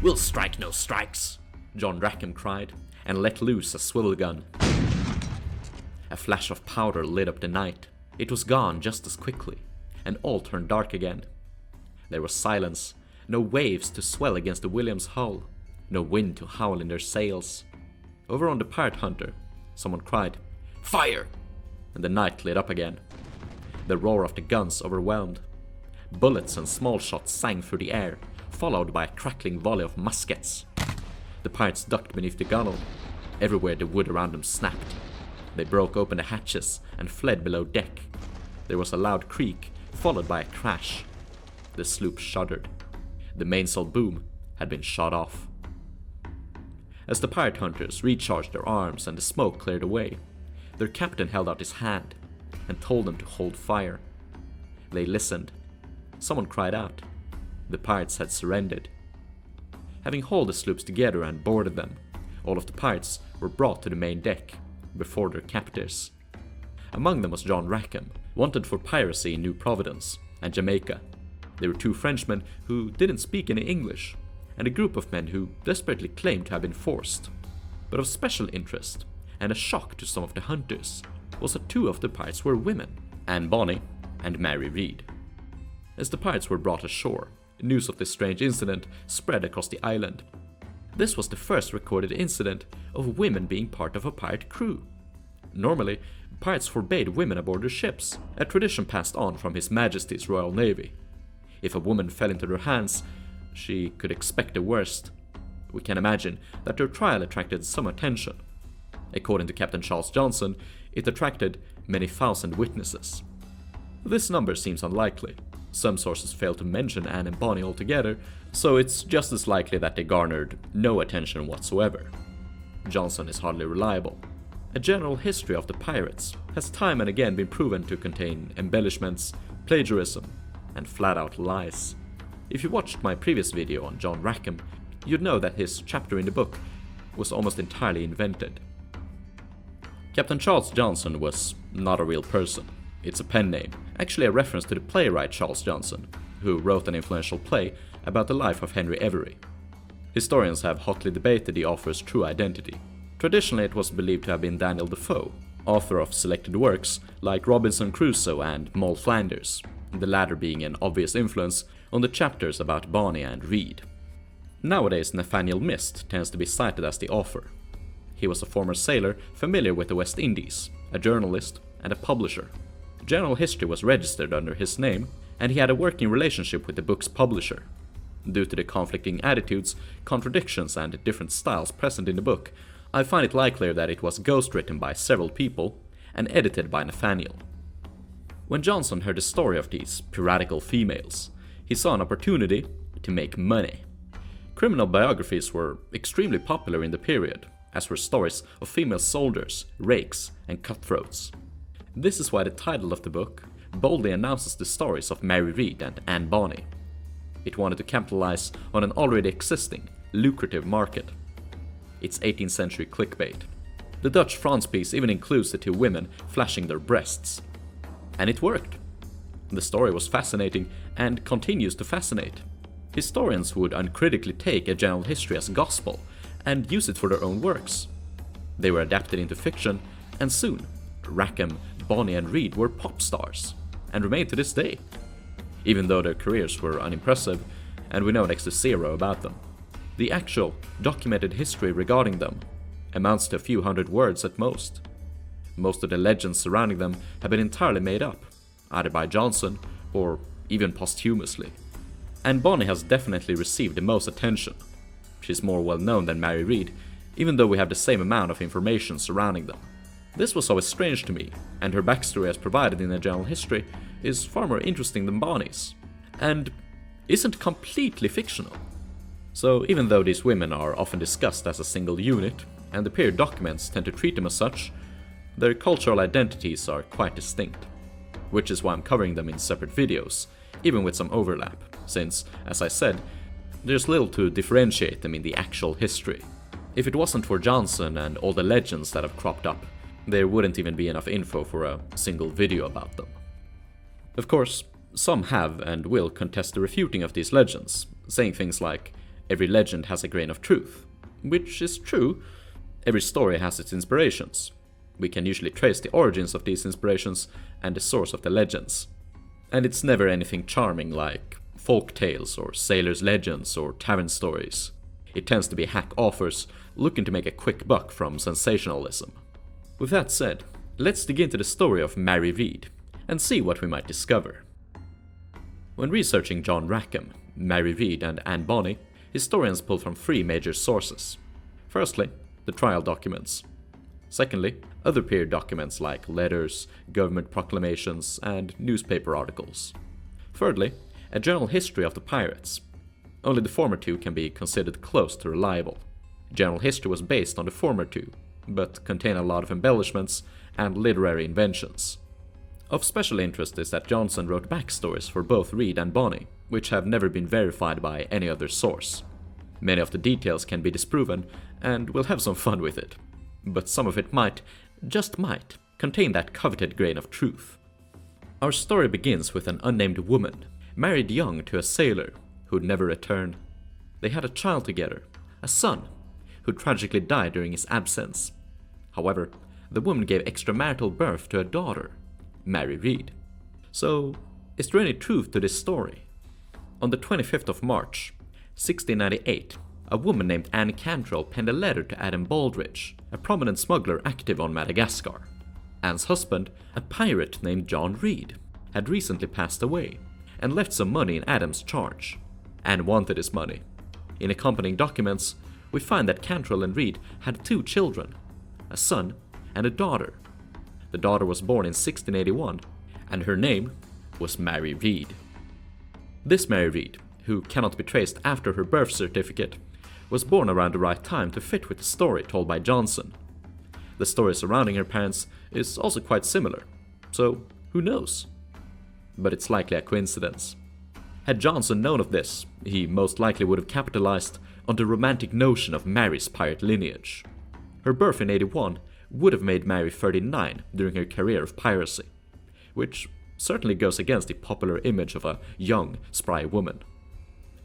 "We'll strike no strikes," John Rackham cried, and let loose a swivel gun. A flash of powder lit up the night. It was gone just as quickly, and all turned dark again. There was silence, no waves to swell against the William's hull, no wind to howl in their sails. Over on the Pirate Hunter, someone cried, "Fire!" and the night lit up again. The roar of the guns overwhelmed. Bullets and small shots sang through the air, followed by a crackling volley of muskets. The pirates ducked beneath the gunwale. Everywhere the wood around them snapped. They broke open the hatches and fled below deck. There was a loud creak, followed by a crash. The sloop shuddered. The mainsail boom had been shot off. As the pirate hunters recharged their arms and the smoke cleared away, their captain held out his hand and told them to hold fire. They listened. Someone cried out. The pirates had surrendered. Having hauled the sloops together and boarded them, all of the pirates were brought to the main deck before their captors. Among them was John Rackham, wanted for piracy in New Providence and Jamaica. There were two Frenchmen who didn't speak any English, and a group of men who desperately claimed to have been forced. But of special interest, and a shock to some of the hunters, was that two of the pirates were women, Anne Bonny and Mary Read. As the pirates were brought ashore, news of this strange incident spread across the island. This was the first recorded incident of women being part of a pirate crew. Normally, pirates forbade women aboard their ships, a tradition passed on from His Majesty's Royal Navy. If a woman fell into their hands, she could expect the worst. We can imagine that their trial attracted some attention. According to Captain Charles Johnson, it attracted many thousand witnesses. This number seems unlikely. Some sources fail to mention Anne and Bonny altogether, so it's just as likely that they garnered no attention whatsoever. Johnson is hardly reliable. A general history of the pirates has time and again been proven to contain embellishments, plagiarism, and flat-out lies. If you watched my previous video on John Rackham, you'd know that his chapter in the book was almost entirely invented. Captain Charles Johnson was not a real person. It's a pen name, actually a reference to the playwright Charles Johnson, who wrote an influential play about the life of Henry Every. Historians have hotly debated the author's true identity. Traditionally, it was believed to have been Daniel Defoe, author of selected works like Robinson Crusoe and Moll Flanders, the latter being an obvious influence on the chapters about Bonny and Read. Nowadays, Nathaniel Mist tends to be cited as the author. He was a former sailor familiar with the West Indies, a journalist, and a publisher. General history was registered under his name, and he had a working relationship with the book's publisher. Due to the conflicting attitudes, contradictions, and different styles present in the book, I find it likelier that it was ghostwritten by several people and edited by Nathaniel. When Johnson heard the story of these piratical females, he saw an opportunity to make money. Criminal biographies were extremely popular in the period, as were stories of female soldiers, rakes, and cutthroats. This is why the title of the book boldly announces the stories of Mary Read and Anne Bonny. It wanted to capitalize on an already existing, lucrative market. It's 18th century clickbait. The Dutch frontispiece even includes the two women flashing their breasts. And it worked. The story was fascinating and continues to fascinate. Historians would uncritically take a general history as gospel and use it for their own works. They were adapted into fiction, and soon, Rackham, Bonny, and Read were pop stars, and remain to this day, even though their careers were unimpressive, and we know next to zero about them. The actual, documented history regarding them amounts to a few hundred words at most. Most of the legends surrounding them have been entirely made up, either by Johnson or even posthumously. Anne Bonny has definitely received the most attention. She's more well known than Mary Read, even though we have the same amount of information surrounding them. This was always strange to me, and her backstory as provided in the general history is far more interesting than Bonny's, and isn't completely fictional. So even though these women are often discussed as a single unit, and the period documents tend to treat them as such, their cultural identities are quite distinct, which is why I'm covering them in separate videos, even with some overlap, since, as I said, there's little to differentiate them in the actual history. If it wasn't for Johnson and all the legends that have cropped up, there wouldn't even be enough info for a single video about them. Of course, some have and will contest the refuting of these legends, saying things like, every legend has a grain of truth. Which is true. Every story has its inspirations. We can usually trace the origins of these inspirations and the source of the legends. And it's never anything charming like folk tales or sailors' legends or tavern stories. It tends to be hack authors looking to make a quick buck from sensationalism. With that said, let's dig into the story of Mary Read and see what we might discover. When researching John Rackham, Mary Read, and Anne Bonny, historians pull from three major sources. Firstly, the trial documents. Secondly, other period documents like letters, government proclamations, and newspaper articles. Thirdly, a general history of the pirates. Only the former two can be considered close to reliable. General history was based on the former two, but contain a lot of embellishments and literary inventions. Of special interest is that Johnson wrote backstories for both Read and Bonny, which have never been verified by any other source. Many of the details can be disproven, and we'll have some fun with it. But some of it might, just might, contain that coveted grain of truth. Our story begins with an unnamed woman, married young to a sailor, who'd never return. They had a child together, a son, who tragically died during his absence. However, the woman gave extramarital birth to a daughter, Mary Read. So, is there any truth to this story? On the 25th of March, 1698, a woman named Anne Cantrell penned a letter to Adam Baldridge, a prominent smuggler active on Madagascar. Anne's husband, a pirate named John Read, had recently passed away and left some money in Adam's charge. Anne wanted his money. In accompanying documents, we find that Cantrell and Read had two children, a son and a daughter. The daughter was born in 1681, and her name was Mary Read. This Mary Read, who cannot be traced after her birth certificate, was born around the right time to fit with the story told by Johnson. The story surrounding her parents is also quite similar, so who knows? But it's likely a coincidence. Had Johnson known of this, he most likely would have capitalized on the romantic notion of Mary's pirate lineage. Her birth in 81 would have made Mary 39 during her career of piracy, which certainly goes against the popular image of a young, spry woman.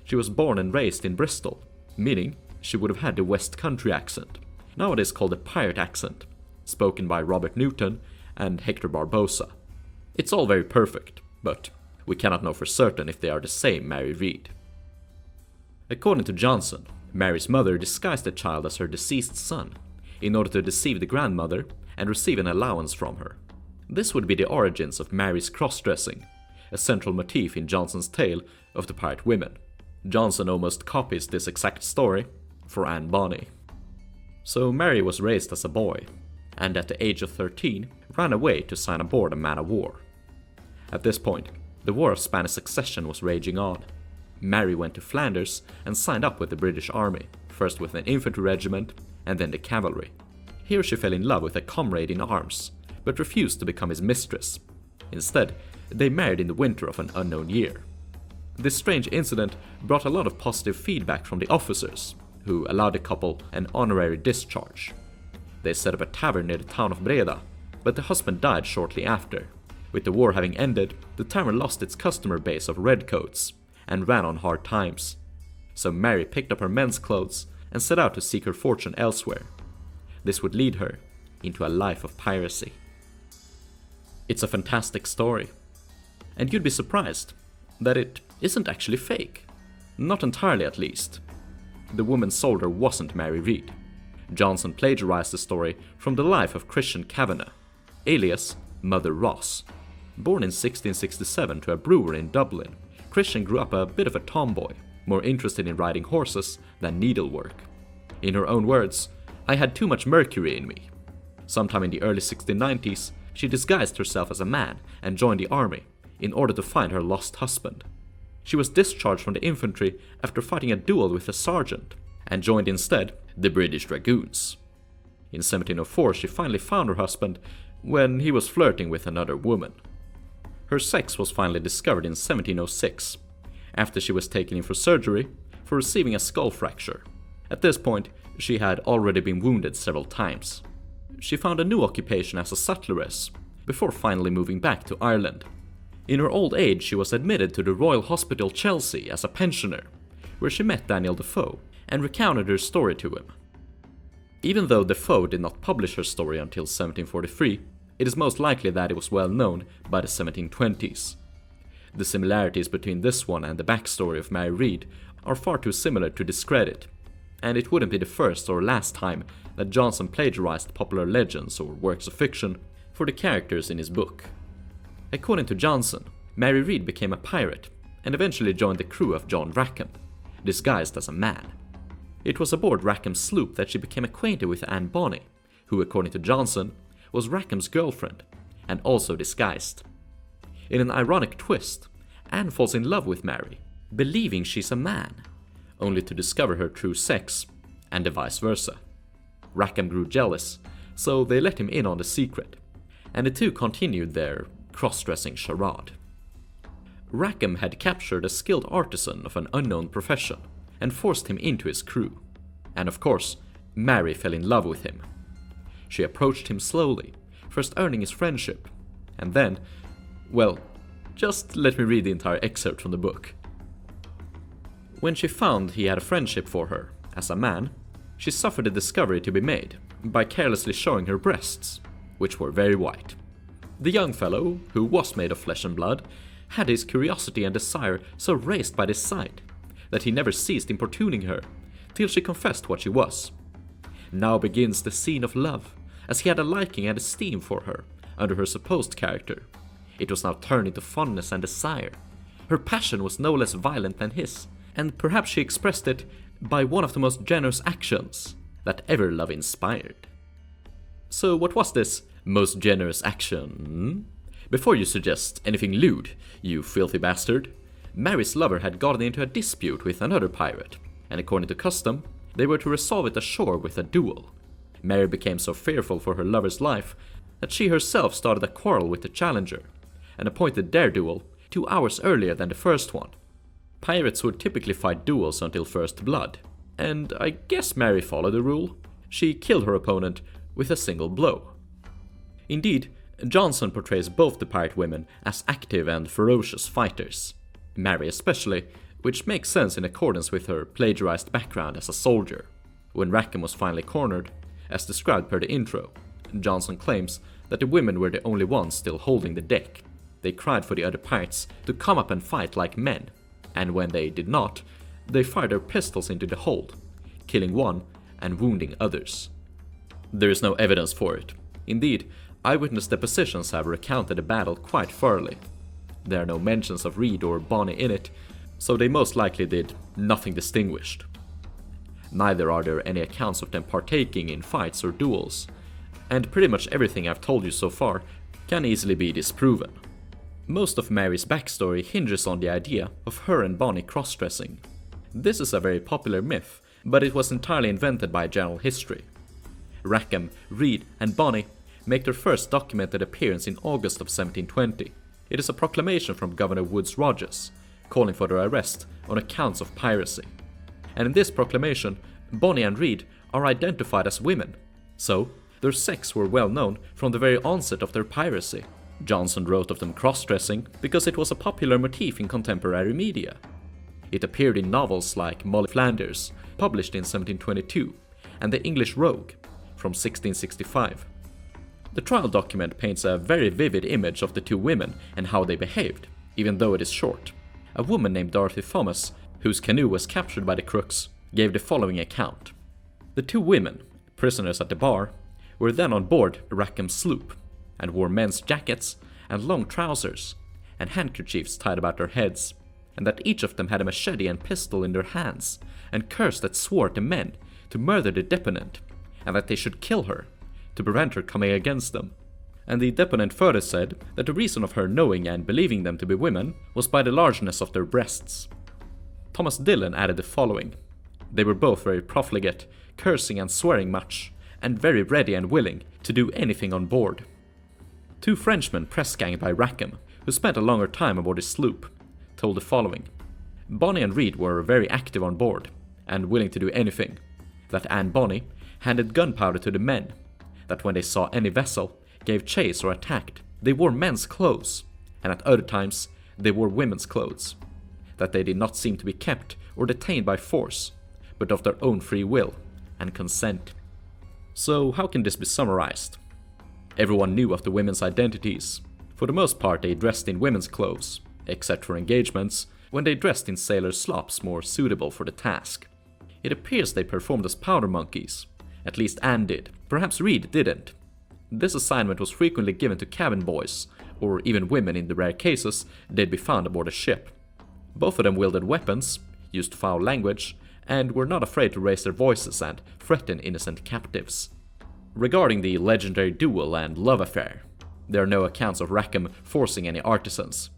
She was born and raised in Bristol, meaning she would have had the West Country accent, nowadays called a pirate accent, spoken by Robert Newton and Hector Barbosa. It's all very perfect, but we cannot know for certain if they are the same Mary Read. According to Johnson, Mary's mother disguised the child as her deceased son, in order to deceive the grandmother and receive an allowance from her. This would be the origins of Mary's cross-dressing, a central motif in Johnson's tale of the pirate women. Johnson almost copies this exact story for Anne Bonny. So Mary was raised as a boy, and at the age of 13 ran away to sign aboard a man-of-war. At this point, the War of Spanish Succession was raging on. Mary went to Flanders and signed up with the British Army, first with an infantry regiment and then the cavalry. Here she fell in love with a comrade in arms, but refused to become his mistress. Instead, they married in the winter of an unknown year. This strange incident brought a lot of positive feedback from the officers, who allowed the couple an honorary discharge. They set up a tavern near the town of Breda, but the husband died shortly after. With the war having ended, the tavern lost its customer base of redcoats and ran on hard times. So Mary picked up her men's clothes and set out to seek her fortune elsewhere. This would lead her into a life of piracy. It's a fantastic story, and you'd be surprised that it isn't actually fake. Not entirely, at least. The woman sold her wasn't Mary Read. Johnson plagiarized the story from the life of Christian Kavanagh, alias Mother Ross. Born in 1667 to a brewer in Dublin, Christian grew up a bit of a tomboy, more interested in riding horses than needlework. In her own words, "I had too much mercury in me." Sometime in the early 1690s, she disguised herself as a man and joined the army in order to find her lost husband. She was discharged from the infantry after fighting a duel with a sergeant and joined instead the British Dragoons. In 1704, she finally found her husband when he was flirting with another woman. Her sex was finally discovered in 1706, after she was taken in for surgery for receiving a skull fracture. At this point, she had already been wounded several times. She found a new occupation as a sutleress, before finally moving back to Ireland. In her old age, she was admitted to the Royal Hospital Chelsea as a pensioner, where she met Daniel Defoe and recounted her story to him. Even though Defoe did not publish her story until 1743, it is most likely that it was well known by the 1720s. The similarities between this one and the backstory of Mary Read are far too similar to discredit, and it wouldn't be the first or last time that Johnson plagiarized popular legends or works of fiction for the characters in his book. According to Johnson, Mary Read became a pirate and eventually joined the crew of John Rackham, disguised as a man. It was aboard Rackham's sloop that she became acquainted with Anne Bonny, who, according to Johnson, was Rackham's girlfriend, and also disguised. In an ironic twist, Anne falls in love with Mary, believing she's a man, only to discover her true sex, and the vice versa. Rackham grew jealous, so they let him in on the secret, and the two continued their cross-dressing charade. Rackham had captured a skilled artisan of an unknown profession, and forced him into his crew, and of course, Mary fell in love with him. She approached him slowly, first earning his friendship, and then, well, just let me read the entire excerpt from the book. When she found he had a friendship for her, as a man, she suffered a discovery to be made by carelessly showing her breasts, which were very white. The young fellow, who was made of flesh and blood, had his curiosity and desire so raised by this sight, that he never ceased importuning her, till she confessed what she was. Now begins the scene of love, as he had a liking and esteem for her, under her supposed character. It was now turned into fondness and desire. Her passion was no less violent than his, and perhaps she expressed it by one of the most generous actions that ever love inspired. So what was this most generous action? Before you suggest anything lewd, you filthy bastard, Mary's lover had gotten into a dispute with another pirate, and according to custom, they were to resolve it ashore with a duel. Mary became so fearful for her lover's life that she herself started a quarrel with the challenger, and appointed their duel 2 hours earlier than the first one. Pirates would typically fight duels until first blood, and I guess Mary followed the rule. She killed her opponent with a single blow. Indeed, Johnson portrays both the pirate women as active and ferocious fighters, Mary especially, which makes sense in accordance with her plagiarized background as a soldier. When Rackham was finally cornered, as described per the intro, Johnson claims that the women were the only ones still holding the deck. They cried for the other pirates to come up and fight like men, and when they did not, they fired their pistols into the hold, killing one and wounding others. There is no evidence for it. Indeed, eyewitness depositions have recounted the battle quite thoroughly. There are no mentions of Read or Bonny in it, so they most likely did nothing distinguished. Neither are there any accounts of them partaking in fights or duels, and pretty much everything I've told you so far can easily be disproven. Most of Mary's backstory hinges on the idea of her and Bonny cross-dressing. This is a very popular myth, but it was entirely invented by general history. Rackham, Read, and Bonny make their first documented appearance in August of 1720. It is a proclamation from Governor Woodes Rogers, calling for their arrest on accounts of piracy. And in this proclamation, Bonny and Read are identified as women, so their sex were well known from the very onset of their piracy. Johnson wrote of them cross-dressing because it was a popular motif in contemporary media. It appeared in novels like Molly Flanders, published in 1722, and The English Rogue, from 1665. The trial document paints a very vivid image of the two women and how they behaved, even though it is short. A woman named Dorothy Thomas, whose canoe was captured by the crooks, gave the following account. The two women, prisoners at the bar, were then on board Rackham's sloop, and wore men's jackets and long trousers, and handkerchiefs tied about their heads, and that each of them had a machete and pistol in their hands, and cursed and swore at the men to murder the deponent, and that they should kill her, to prevent her coming against them. And the deponent further said that the reason of her knowing and believing them to be women was by the largeness of their breasts. Thomas Dillon added the following. They were both very profligate, cursing and swearing much, and very ready and willing to do anything on board. Two Frenchmen press-ganged by Rackham, who spent a longer time aboard his sloop, told the following. Bonny and Read were very active on board, and willing to do anything. That Anne Bonny handed gunpowder to the men, that when they saw any vessel, gave chase or attacked, they wore men's clothes, and at other times they wore women's clothes. that they did not seem to be kept or detained by force, but of their own free will and consent. So how can this be summarized? Everyone knew of the women's identities. For the most part they dressed in women's clothes, except for engagements, when they dressed in sailor slops more suitable for the task. It appears they performed as powder monkeys. At least Anne did. Perhaps Reed didn't. This assignment was frequently given to cabin boys, or even women in the rare cases they'd be found aboard a ship. Both of them wielded weapons, used foul language, and were not afraid to raise their voices and threaten innocent captives. Regarding the legendary duel and love affair, there are no accounts of Rackham forcing any artisans.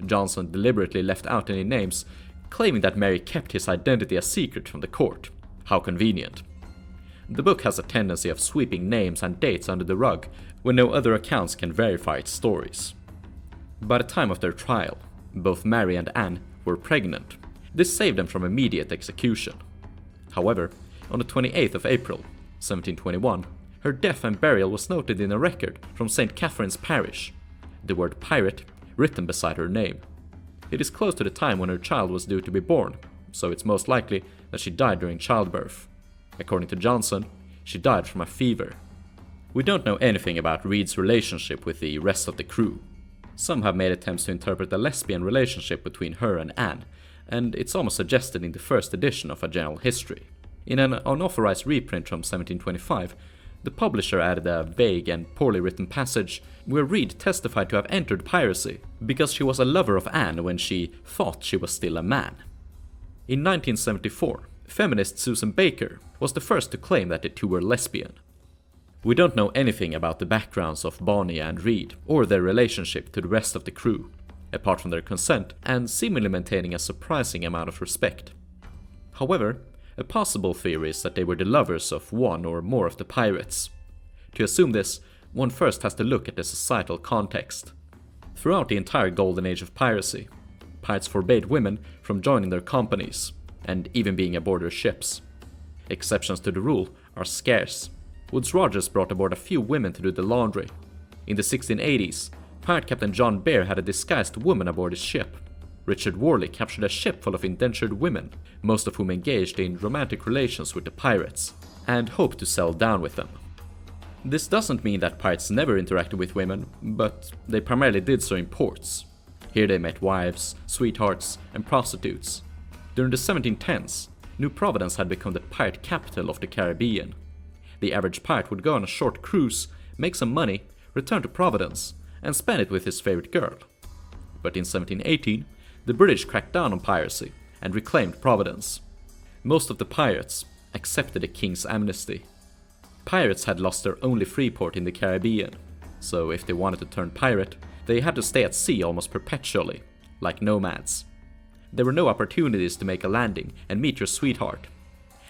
Johnson deliberately left out any names, claiming that Mary kept his identity a secret from the court. How convenient. The book has a tendency of sweeping names and dates under the rug when no other accounts can verify its stories. By the time of their trial, both Mary and Anne were pregnant. This saved them from immediate execution. However, on the 28th of April, 1721, her death and burial was noted in a record from St. Catherine's Parish, the word pirate written beside her name. It is close to the time when her child was due to be born, so it's most likely that she died during childbirth. According to Johnson, she died from a fever. We don't know anything about Reed's relationship with the rest of the crew. Some have made attempts to interpret a lesbian relationship between her and Anne, and it's almost suggested in the first edition of A General History. In an unauthorized reprint from 1725, the publisher added a vague and poorly written passage where Reed testified to have entered piracy because she was a lover of Anne when she thought she was still a man. In 1974, feminist Susan Baker was the first to claim that the two were lesbian. We don't know anything about the backgrounds of Bonnie and Reed or their relationship to the rest of the crew, apart from their consent and seemingly maintaining a surprising amount of respect. However, a possible theory is that they were the lovers of one or more of the pirates. To assume this, one first has to look at the societal context. Throughout the entire golden age of piracy, pirates forbade women from joining their companies, and even being aboard their ships. Exceptions to the rule are scarce. Woodes Rogers brought aboard a few women to do the laundry. In the 1680s, pirate captain John Bear had a disguised woman aboard his ship. Richard Worley captured a ship full of indentured women, most of whom engaged in romantic relations with the pirates, and hoped to settle down with them. This doesn't mean that pirates never interacted with women, but they primarily did so in ports. Here they met wives, sweethearts, and prostitutes. During the 1710s, New Providence had become the pirate capital of the Caribbean. The average pirate would go on a short cruise, make some money, return to Providence, and spend it with his favorite girl. But in 1718, the British cracked down on piracy and reclaimed Providence. Most of the pirates accepted the king's amnesty. Pirates had lost their only free port in the Caribbean, so if they wanted to turn pirate, they had to stay at sea almost perpetually, like nomads. There were no opportunities to make a landing and meet your sweetheart,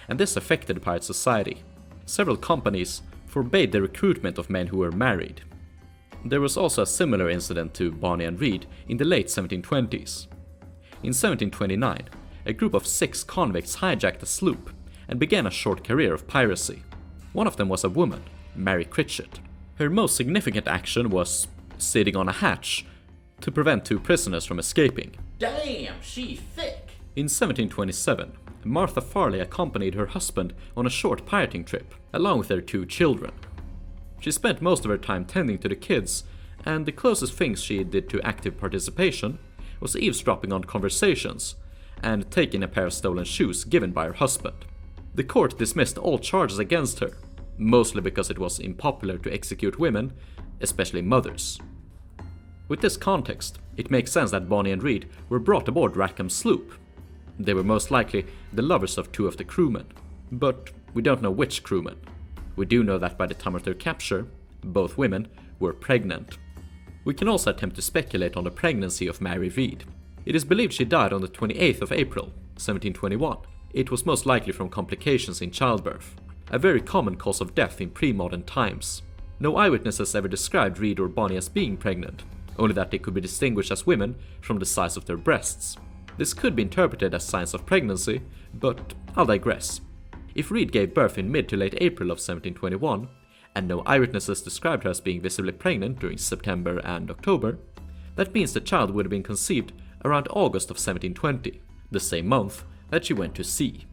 and this affected pirate society. Several companies forbade the recruitment of men who were married. There was also a similar incident to Bonnie and Reed in the late 1720s. In 1729, a group of 6 convicts hijacked a sloop and began a short career of piracy. One of them was a woman, Mary Critchett. Her most significant action was sitting on a hatch to prevent 2 prisoners from escaping. Damn, she thick! In 1727, Martha Farley accompanied her husband on a short pirating trip, along with their 2 children. She spent most of her time tending to the kids, and the closest things she did to active participation was eavesdropping on conversations and taking a pair of stolen shoes given by her husband. The court dismissed all charges against her, mostly because it was unpopular to execute women, especially mothers. With this context, it makes sense that Bonnie and Reed were brought aboard Rackham's sloop. They were most likely the lovers of 2 of the crewmen, but we don't know which crewmen. We do know that by the time of their capture, both women were pregnant. We can also attempt to speculate on the pregnancy of Mary Reed. It is believed she died on the 28th of April, 1721. It was most likely from complications in childbirth, a very common cause of death in pre-modern times. No eyewitnesses ever described Reed or Bonnie as being pregnant, only that they could be distinguished as women from the size of their breasts. This could be interpreted as signs of pregnancy, but I'll digress. If Reed gave birth in mid to late April of 1721, and no eyewitnesses described her as being visibly pregnant during September and October, that means the child would have been conceived around August of 1720, the same month that she went to sea.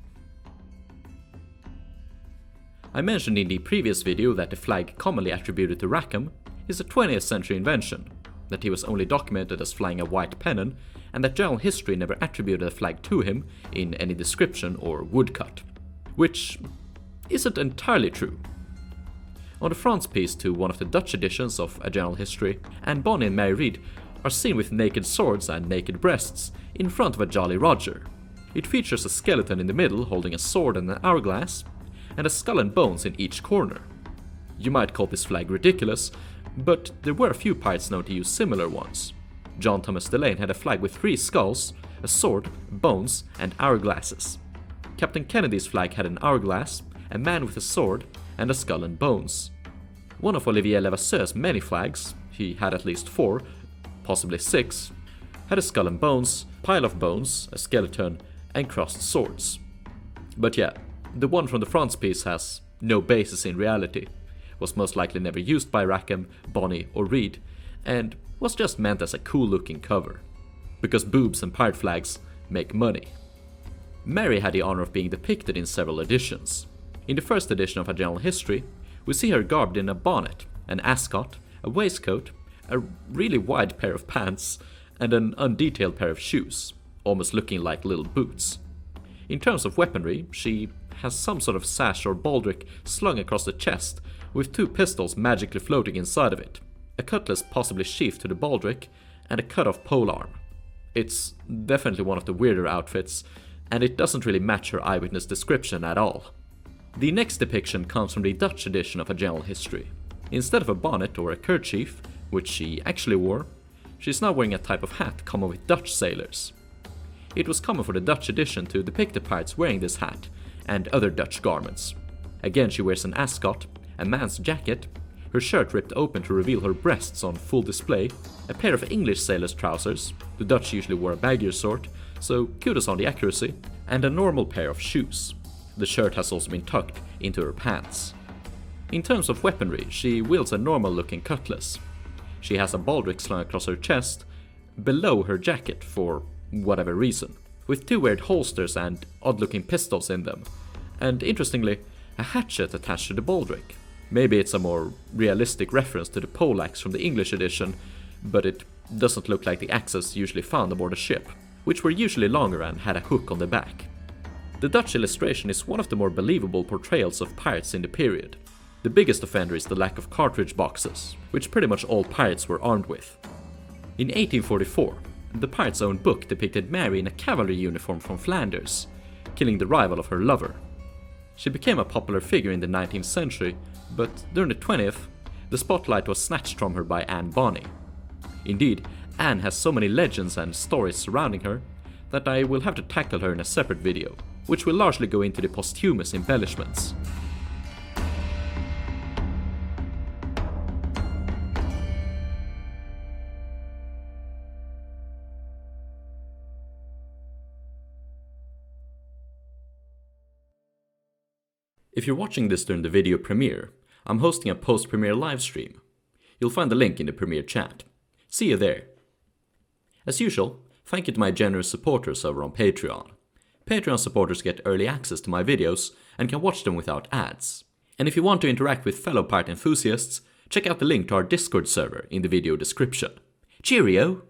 I mentioned in the previous video that the flag commonly attributed to Rackham is a 20th century invention, that he was only documented as flying a white pennon, and that general history never attributed a flag to him in any description or woodcut, which isn't entirely true. On the frontispiece to one of the Dutch editions of A General History, Anne Bonny and Mary Read are seen with naked swords and naked breasts in front of a Jolly Roger. It features a skeleton in the middle holding a sword and an hourglass, and a skull and bones in each corner. You might call this flag ridiculous, but there were a few pirates known to use similar ones. John Thomas Delane had a flag with 3 skulls, a sword, bones, and hourglasses. Captain Kennedy's flag had an hourglass, a man with a sword, and a skull and bones. One of Olivier Levasseur's many flags, he had at least 4, possibly 6, had a skull and bones, pile of bones, a skeleton, and crossed swords. But yeah, the one from the frontispiece has no basis in reality, was most likely never used by Rackham, Bonny, or Read, and was just meant as a cool looking cover. Because boobs and pirate flags make money. Mary had the honor of being depicted in several editions. In the first edition of A General History, we see her garbed in a bonnet, an ascot, a waistcoat, a really wide pair of pants, and an undetailed pair of shoes, almost looking like little boots. In terms of weaponry, she has some sort of sash or baldric slung across the chest, with 2 pistols magically floating inside of it, a cutlass possibly sheathed to the baldric, and a cut-off polearm. It's definitely one of the weirder outfits, and it doesn't really match her eyewitness description at all. The next depiction comes from the Dutch edition of A General History. Instead of a bonnet or a kerchief, which she actually wore, she's now wearing a type of hat common with Dutch sailors. It was common for the Dutch edition to depict the pirates wearing this hat, and other Dutch garments. Again, she wears an ascot, a man's jacket, her shirt ripped open to reveal her breasts on full display, a pair of English sailor's trousers, the Dutch usually wore a baggier sort, so kudos on the accuracy, and a normal pair of shoes. The shirt has also been tucked into her pants. In terms of weaponry, she wields a normal looking cutlass. She has a baldric slung across her chest, below her jacket for whatever reason, with 2 weird holsters and odd-looking pistols in them, and interestingly, a hatchet attached to the baldric. Maybe it's a more realistic reference to the poleaxe from the English edition, but it doesn't look like the axes usually found aboard a ship, which were usually longer and had a hook on the back. The Dutch illustration is one of the more believable portrayals of pirates in the period. The biggest offender is the lack of cartridge boxes, which pretty much all pirates were armed with. In 1844, the pirate's own book depicted Mary in a cavalry uniform from Flanders, killing the rival of her lover. She became a popular figure in the 19th century, but during the 20th, the spotlight was snatched from her by Anne Bonny. Indeed, Anne has so many legends and stories surrounding her that I will have to tackle her in a separate video, which will largely go into the posthumous embellishments. If you're watching this during the video premiere, I'm hosting a post-premiere livestream. You'll find the link in the premiere chat. See you there. As usual, thank you to my generous supporters over on Patreon. Patreon supporters get early access to my videos and can watch them without ads. And if you want to interact with fellow pirate enthusiasts, check out the link to our Discord server in the video description. Cheerio!